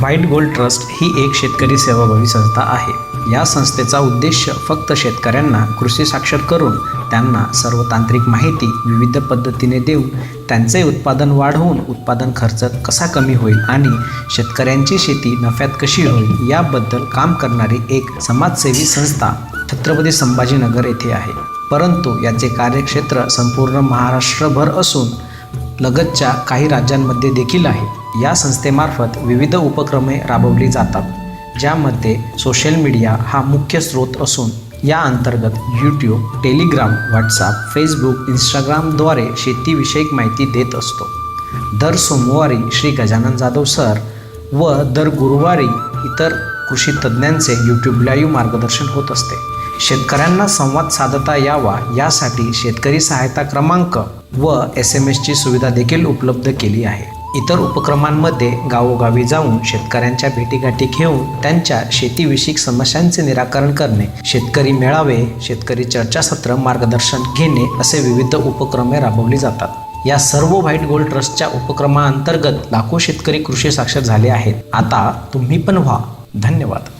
White gold trust ही एक शेतकरी सेवाभावी संस्था आहे। या संस्थेचा उद्देश फक्त शेतकऱ्यांना कृषी साक्षर करून त्यांना सर्व तांत्रिक माहिती विविध पद्धतीने देऊन त्यांचे उत्पादन वाढवून उत्पादन खर्च कसा कमी होईल आणि शेतकऱ्यांची शेती नफ्यात कशी होईल याबद्दल काम करणारी एक समाजसेवी संस्था छत्रपती संभाजीनगर येथे आहे। परंतु याचे कार्यक्षेत्र संपूर्ण महाराष्ट्रभर असून लगतच्या काही राज्यांमध्ये देखील आहे। या संस्थेमार्फत विविध उपक्रमे राबवली जातात, ज्यामध्ये सोशल मीडिया हा मुख्य स्रोत असून या अंतर्गत यूट्यूब, टेलिग्राम, व्हॉट्सॲप, फेसबुक, इंस्टाग्रामद्वारे शेतीविषयक माहिती देत असतो। दर सोमवारी श्री गजानन जाधव सर व दर गुरुवारी इतर कृषी तज्ज्ञांचे यूट्यूब लाईव्ह मार्गदर्शन होत असते। शेतकऱ्यांना संवाद साधता यावा यासाठी शेतकरी सहायता क्रमांक व SMS ची सुविधा देखील उपलब्ध केली आहे। इतर उपक्रमांमध्ये गावोगावी जाऊन शेतकऱ्यांच्या भेटीगाठी घेऊन त्यांच्या शेतीविषयक समस्यांचे निराकरण करणे, शेतकरी मेळावे, शेतकरी चर्चासत्र, मार्गदर्शन घेणे असे विविध उपक्रमे राबवली जातात। या सर्व व्हाईट गोल्ड ट्रस्टच्या उपक्रमांतर्गत लाखो शेतकरी कृषी साक्षर झाले आहेत। आता तुम्ही पण व्हा। धन्यवाद।